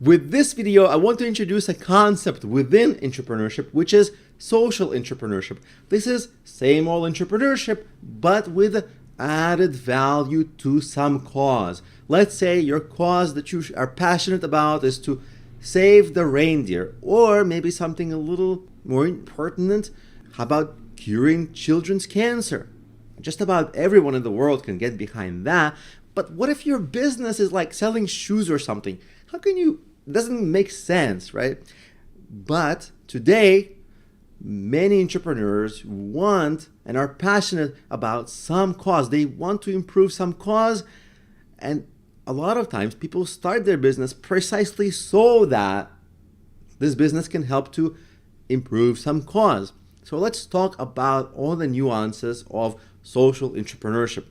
With this video, I want to introduce a concept within entrepreneurship, which is social entrepreneurship. This is same old entrepreneurship, but with added value to some cause. Let's say your cause that you are passionate about is to save the reindeer, or maybe something a little more pertinent. How about curing children's cancer? Just about everyone in the world can get behind that. But what if your business is like selling shoes or something? How can you? It doesn't make sense, right? But today, many entrepreneurs want and are passionate about some cause. They want to improve some cause. And a lot of times people start their business precisely so that this business can help to improve some cause. So let's talk about all the nuances of social entrepreneurship.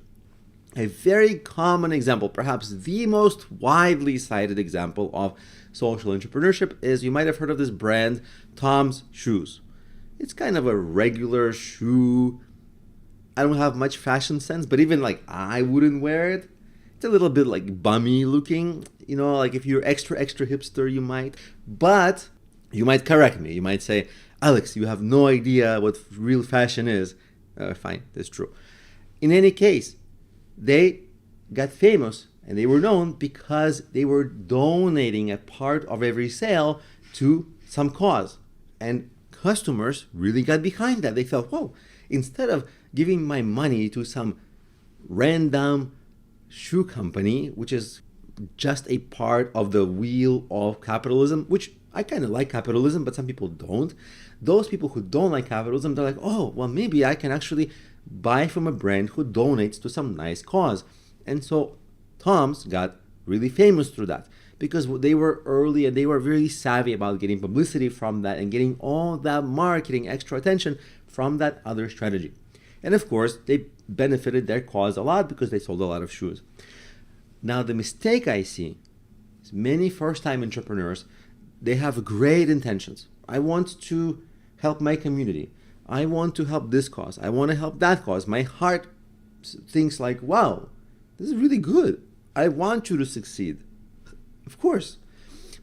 A very common example, perhaps the most widely cited example of social entrepreneurship is, you might have heard of this brand, Tom's Shoes. It's kind of a regular shoe. I don't have much fashion sense, but even like I wouldn't wear it. It's a little bit like bummy looking, like if you're extra hipster, you might. But you might correct me. You might say, Alex, you have no idea what real fashion is. Fine, that's true. In any case, they got famous and they were known because they were donating a part of every sale to some cause. And customers really got behind that. They thought, whoa, instead of giving my money to some random shoe company, which is just a part of the wheel of capitalism, which I kind of like capitalism, but some people don't. Those people who don't like capitalism, they're like, oh, well, maybe I can actually buy from a brand who donates to some nice cause. And so Tom's got really famous through that because they were early and they were really savvy about getting publicity from that and getting all that marketing, extra attention from that other strategy. And of course, they benefited their cause a lot because they sold a lot of shoes. Now, the mistake I see is many first-time entrepreneurs, they have great intentions. I want to help my community. I want to help this cause. I want to help that cause. My heart thinks like, wow, this is really good. I want you to succeed. Of course.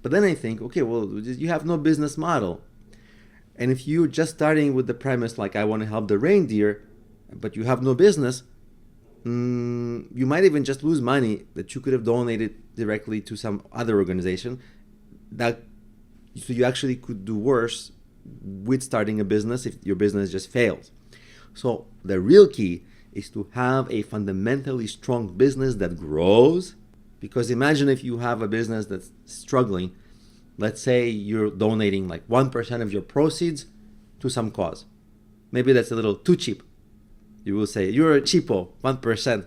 But then I think, okay, well, you have no business model. And if you're just starting with the premise like, I want to help the reindeer, but you have no business, you might even just lose money that you could have donated directly to some other organization. So you actually could do worse with starting a business if your business just fails. So the real key is to have a fundamentally strong business that grows. Because imagine if you have a business that's struggling. Let's say you're donating like 1% of your proceeds to some cause. Maybe that's a little too cheap. You will say, you're a cheapo, 1%.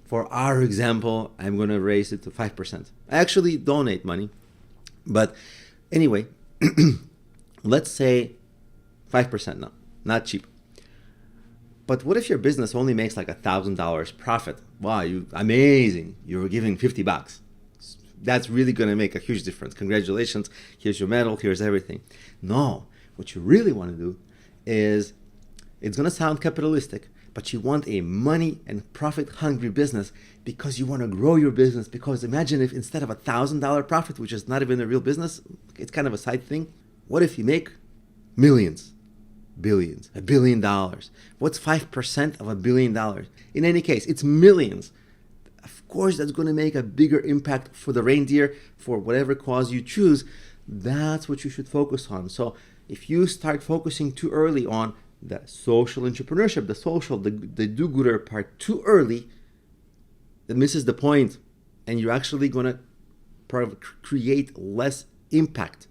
For our example, I'm going to raise it to 5%. I actually donate money. But anyway, let's say 5% now, not cheap. But what if your business only makes like $1,000 profit? Wow, amazing. You're giving $50. That's really going to make a huge difference. Congratulations. Here's your medal. Here's everything. No, what you really want to do is, it's going to sound capitalistic, but you want a money and profit hungry business because you want to grow your business. Because imagine if instead of $1,000 profit, which is not even a real business, it's kind of a side thing. What if you make millions, billions, $1 billion? What's 5% of $1 billion? In any case, it's millions. Of course, that's going to make a bigger impact for the reindeer, for whatever cause you choose. That's what you should focus on. So if you start focusing too early on the social entrepreneurship, the do-gooder part too early, that misses the point, and you're actually going to create less impact.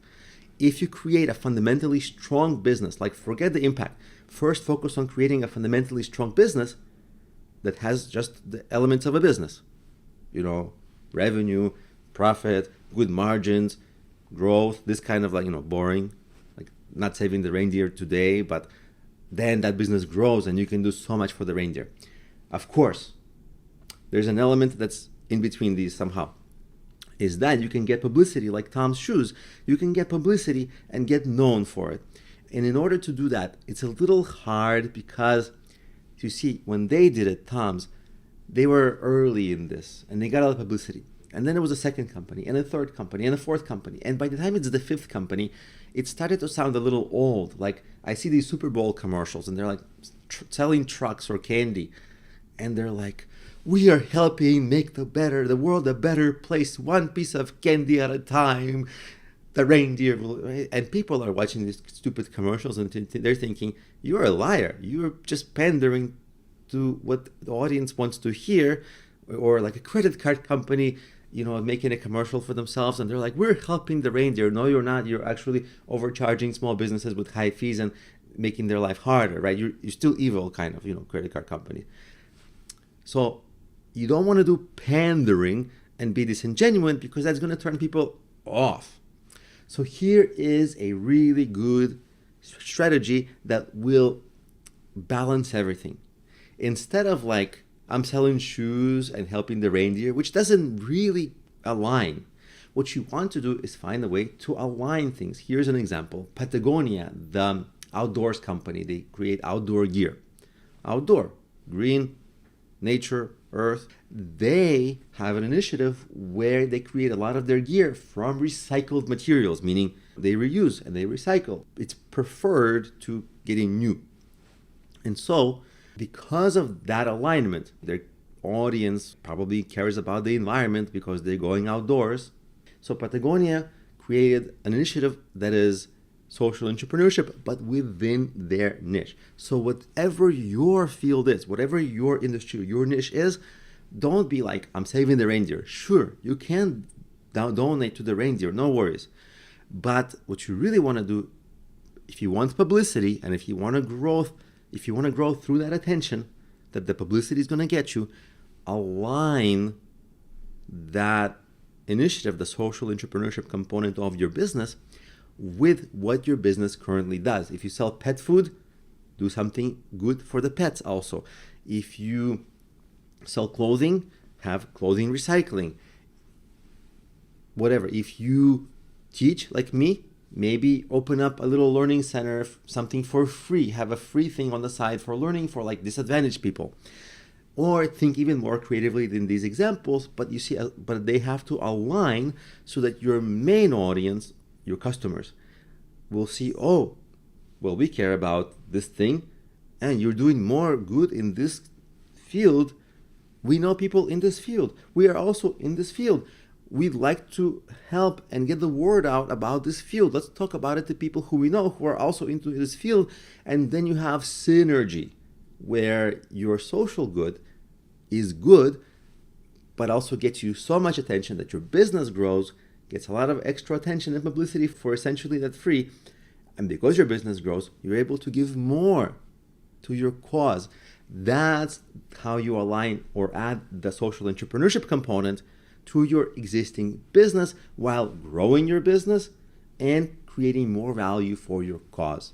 If you create a fundamentally strong business, like forget the impact, first focus on creating a fundamentally strong business that has just the elements of a business. Revenue, profit, good margins, growth, this kind of boring, like not saving the reindeer today, but then that business grows and you can do so much for the reindeer. Of course, there's an element that's in between these somehow. Is that you can get publicity like Tom's Shoes. You can get publicity and get known for it. And in order to do that, it's a little hard because, you see, when they did it, Tom's, they were early in this and they got a lot of publicity. And then there was a second company, and a third company, and a fourth company. And by the time it's the fifth company, it started to sound a little old. Like, I see these Super Bowl commercials, and they're like selling trucks or candy. And they're like, we are helping make the world a better place, one piece of candy at a time. The reindeer will, right? And people are watching these stupid commercials, and they're thinking, you're a liar. You're just pandering to what the audience wants to hear. Or like a credit card company, making a commercial for themselves, and they're like, we're helping the reindeer. No, you're not. You're actually overcharging small businesses with high fees and making their life harder, right? You're still evil, kind of, credit card company. So you don't want to do pandering and be disingenuous, because that's going to turn people off. So here is a really good strategy that will balance everything. Instead of like, I'm selling shoes and helping the reindeer, which doesn't really align. What you want to do is find a way to align things. Here's an example. Patagonia, the outdoors company, they create outdoor gear. Outdoor, green, nature, earth. They have an initiative where they create a lot of their gear from recycled materials, meaning they reuse and they recycle. It's preferred to getting new. And so, because of that alignment, their audience probably cares about the environment because they're going outdoors. So Patagonia created an initiative that is social entrepreneurship, but within their niche. So whatever your field is, whatever your industry, your niche is, don't be like, I'm saving the reindeer. Sure, you can donate to the reindeer, no worries. But what you really want to do, if you want publicity and if you want to grow through that attention that the publicity is going to get you, align that initiative, the social entrepreneurship component of your business, with what your business currently does. If you sell pet food, do something good for the pets also. If you sell clothing, have clothing recycling. Whatever. If you teach like me, maybe open up a little learning center, something for free, have a free thing on the side for learning for like disadvantaged people. Or think even more creatively than these examples, but they have to align so that your main audience, your customers, will see, oh, well, we care about this thing and you're doing more good in this field. We know people in this field. We are also in this field. We'd like to help and get the word out about this field. Let's talk about it to people who we know who are also into this field. And then you have synergy where your social good is good, but also gets you so much attention that your business grows, gets a lot of extra attention and publicity for essentially that free. And because your business grows, you're able to give more to your cause. That's how you align or add the social entrepreneurship component to your existing business while growing your business and creating more value for your cause.